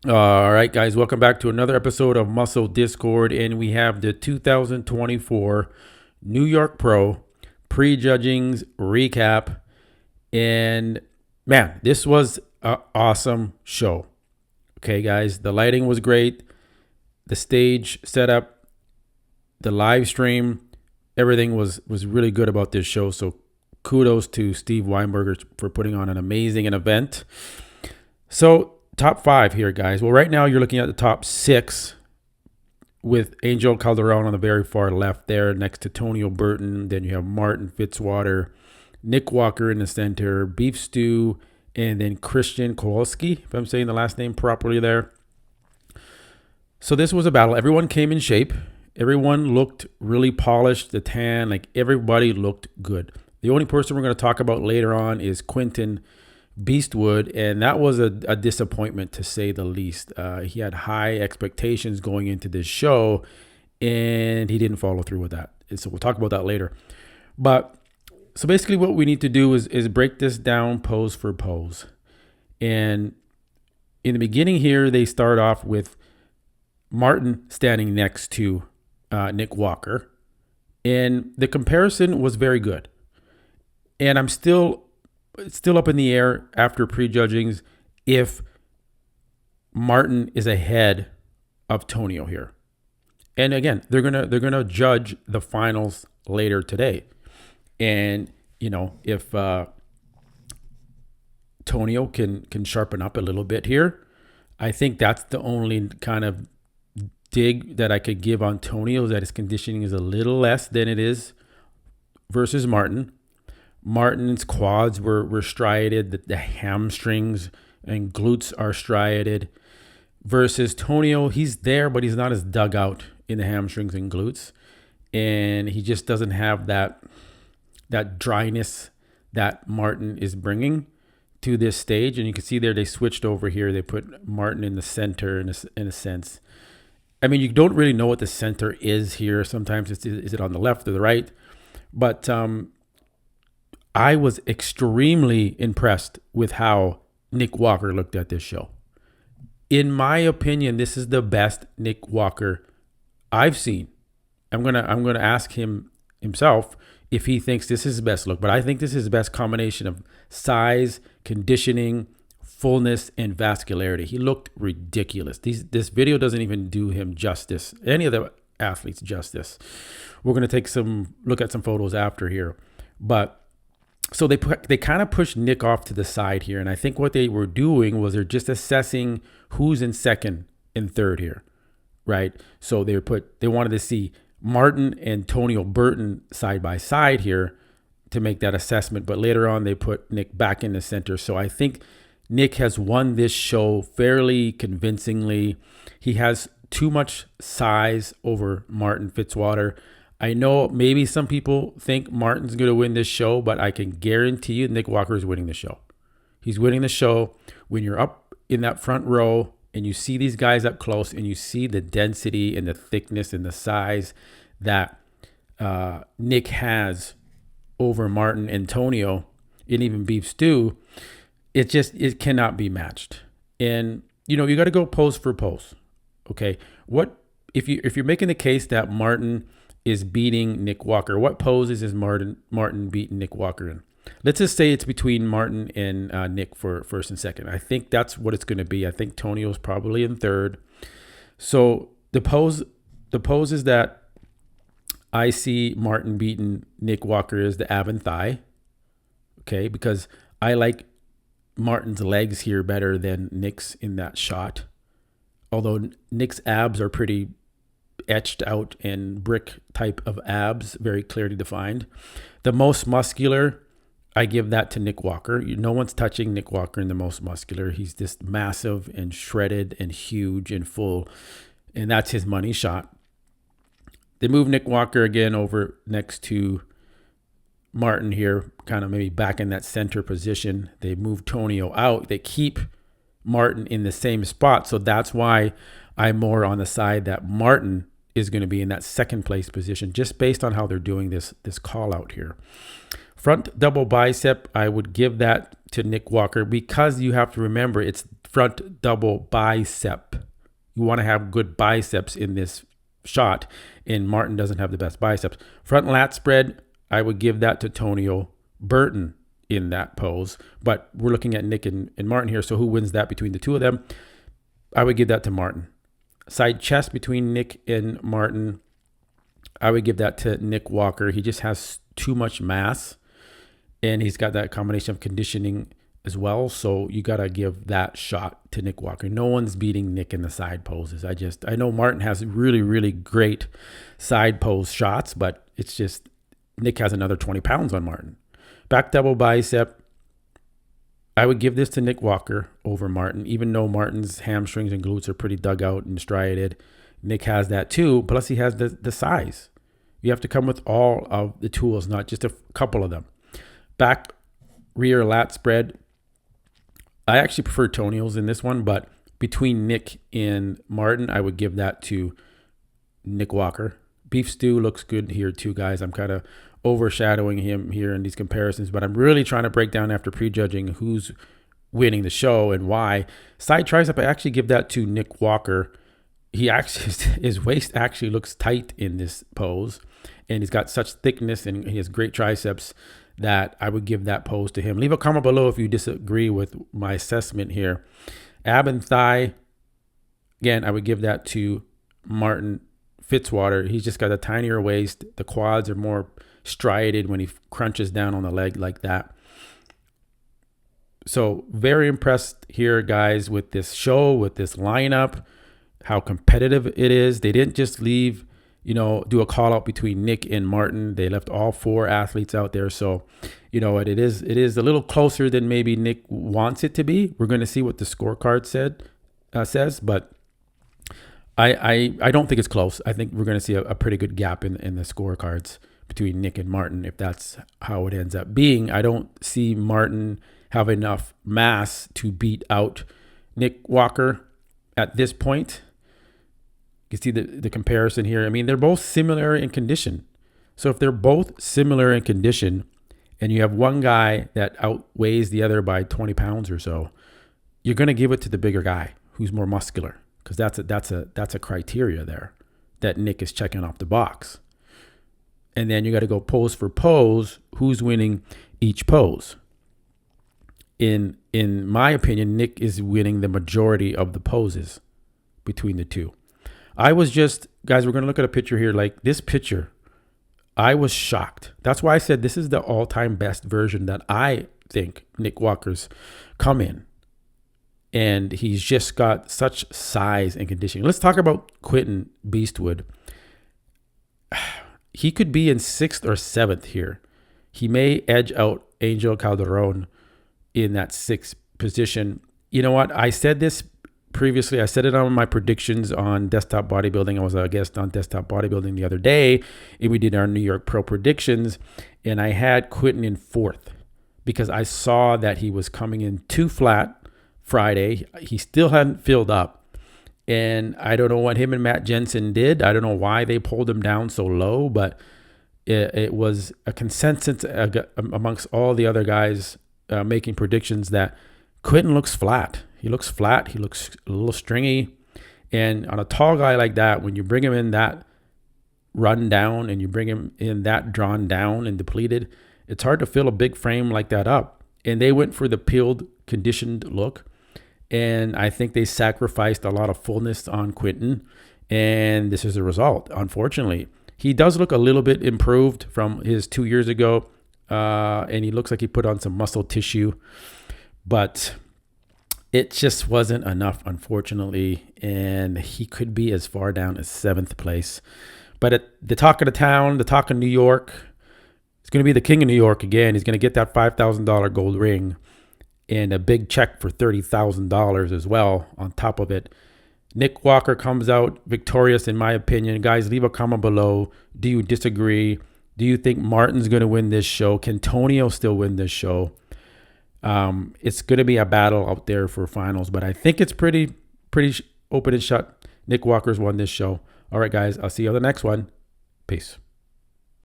All right, guys, welcome back to another episode of Muscle Discord. And we have the 2024 New York Pro Prejudging's recap. And man, this was an awesome show. Okay, guys, the lighting was great. The stage setup, the live stream, everything was really good about this show. So kudos to Steve Weinberger for putting on an amazing event. So top five here, guys. Well, right now you're looking at the top six with Angel Calderon on the very far left there next to Tonio Burton. Then you have Martin Fitzwater, Nick Walker in the center, Beef Stew, and then Christian Kowalski, if I'm saying the last name properly there. So this was a battle. Everyone came in shape. Everyone looked really polished, the tan, like everybody looked good. The only person we're going to talk about later on is Quentin Beastwood, and that was a disappointment to say the least. He had high expectations going into this show, and he didn't follow through with that. And so we'll talk about that later. But so basically what we need to do is break this down pose for pose. And in the beginning here, they start off with Martin standing next to Nick Walker, and the comparison was very good. And it's still up in the air after prejudgings if Martin is ahead of Tonio here. And again, they're gonna judge the finals later today. And you know, if Tonio can sharpen up a little bit here, I think that's the only kind of dig that I could give on Tonio, is that his conditioning is a little less than it is versus Martin. Martin's quads were striated, the hamstrings and glutes are striated, versus Tonio, he's there, but he's not as dug out in the hamstrings and glutes. And he just doesn't have that dryness that Martin is bringing to this stage. And you can see there, they switched over here. They put Martin in the center in a sense. I mean, you don't really know what the center is here. Sometimes is it on the left or the right? But I was extremely impressed with how Nick Walker looked at this show. In my opinion, this is the best Nick Walker I've seen. I'm gonna ask him himself if he thinks this is his best look, but I think this is the best combination of size, conditioning, fullness, and vascularity. He looked ridiculous. This video doesn't even do him justice, any of the athletes justice. We're gonna take look at some photos after here, but. So they kind of pushed Nick off to the side here. And I think what they were doing was they're just assessing who's in second and third here, right? So they wanted to see Martin and Tonio Burton side by side here to make that assessment. But later on, they put Nick back in the center. So I think Nick has won this show fairly convincingly. He has too much size over Martin Fitzwater. I know maybe some people think Martin's going to win this show, but I can guarantee you Nick Walker is winning the show. He's winning the show when you're up in that front row and you see these guys up close and you see the density and the thickness and the size that Nick has over Martin and Tonio and even Beef Stew. It cannot be matched. And, you know, you got to go pose for pose. Okay. What if you're making the case that Martin is beating Nick Walker, what poses is Martin beating Nick Walker in? Let's just say it's between Martin and Nick for first and second. I think that's what it's going to be. I think Tonio's probably in third. So the poses that I see Martin beating Nick Walker is the ab and thigh. Okay, because I like Martin's legs here better than Nick's in that shot. Although Nick's abs are pretty etched out and brick type of abs, very clearly defined. The most muscular, I give that to Nick Walker. No one's touching Nick Walker in the most muscular. He's just massive and shredded and huge and full, and that's his money shot. They move Nick Walker again over next to Martin here, kind of maybe back in that center position. They move Tonio out. They keep Martin in the same spot. So that's why I'm more on the side that Martin is going to be in that second place position, just based on how they're doing this call out here. Front double bicep, I would give that to Nick Walker, because you have to remember it's front double bicep. You want to have good biceps in this shot, and Martin doesn't have the best biceps. Front lat spread, I would give that to Tonio Burton in that pose, but we're looking at Nick and Martin here. So who wins that between the two of them? I would give that to Martin. Side chest between Nick and Martin, I would give that to Nick Walker. He just has too much mass, and he's got that combination of conditioning as well. So you got to give that shot to Nick Walker. No one's beating Nick in the side poses. I know Martin has really, really great side pose shots, but it's just Nick has another 20 pounds on Martin. Back double bicep, I would give this to Nick Walker over Martin, even though Martin's hamstrings and glutes are pretty dug out and striated. Nick has that too, plus he has the size. You have to come with all of the tools, not just a couple of them. Back rear lat spread, I actually prefer Tonio's in this one, but between Nick and Martin, I would give that to Nick Walker. Beef stew looks good here too, guys. I'm kind of overshadowing him here in these comparisons, but I'm really trying to break down after prejudging who's winning the show and why. Side tricep, I actually give that to Nick Walker. He actually, his waist actually looks tight in this pose, and he's got such thickness and he has great triceps that I would give that pose to him. Leave a comment below if you disagree with my assessment here. Ab and thigh, again, I would give that to Martin Fitzwater. He's just got a tinier waist. The quads are more striated when he crunches down on the leg like that. So very impressed here, guys, with this show, with this lineup, how competitive it is. They didn't just leave, do a call out between Nick and Martin. They left all four athletes out there. So, it is a little closer than maybe Nick wants it to be. We're going to see what the scorecard says, but I don't think it's close. I think we're going to see a pretty good gap in the scorecards between Nick and Martin, if that's how it ends up being. I don't see Martin have enough mass to beat out Nick Walker at this point. You can see the comparison here. I mean, they're both similar in condition. So if they're both similar in condition and you have one guy that outweighs the other by 20 pounds or so, you're going to give it to the bigger guy who's more muscular, because that's a criteria there that Nick is checking off the box. And then you got to go pose for pose. Who's winning each pose? In my opinion, Nick is winning the majority of the poses between the two. Guys, we're going to look at a picture here. Like this picture, I was shocked. That's why I said this is the all-time best version that I think Nick Walker's come in. And he's just got such size and conditioning. Let's talk about Quentin Beastwood. He could be in 6th or 7th here. He may edge out Angel Calderon in that 6th position. You know what? I said this previously. I said it on my predictions on Desktop Bodybuilding. I was a guest on Desktop Bodybuilding the other day, and we did our New York Pro predictions, and I had Quentin in 4th because I saw that he was coming in too flat Friday. He still hadn't filled up, and I don't know what him and Matt Jensen did. I don't know why they pulled him down so low, but it was a consensus amongst all the other guys making predictions that Quentin looks flat. He looks flat. He looks a little stringy. And on a tall guy like that, when you bring him in that run down and you bring him in that drawn down and depleted, it's hard to fill a big frame like that up. And they went for the peeled, conditioned look. And I think they sacrificed a lot of fullness on Quentin. And this is the result, unfortunately. He does look a little bit improved from his 2 years ago. And he looks like he put on some muscle tissue. But it just wasn't enough, unfortunately. And he could be as far down as 7th place. But at the talk of the town, the talk of New York, he's going to be the king of New York again. He's going to get that $5,000 gold ring and a big check for $30,000 as well on top of it. Nick Walker comes out victorious, in my opinion. Guys, leave a comment below. Do you disagree? Do you think Martin's going to win this show? Can Tonio still win this show? It's going to be a battle out there for finals, but I think it's pretty open and shut. Nick Walker's won this show. All right, guys, I'll see you on the next one. Peace.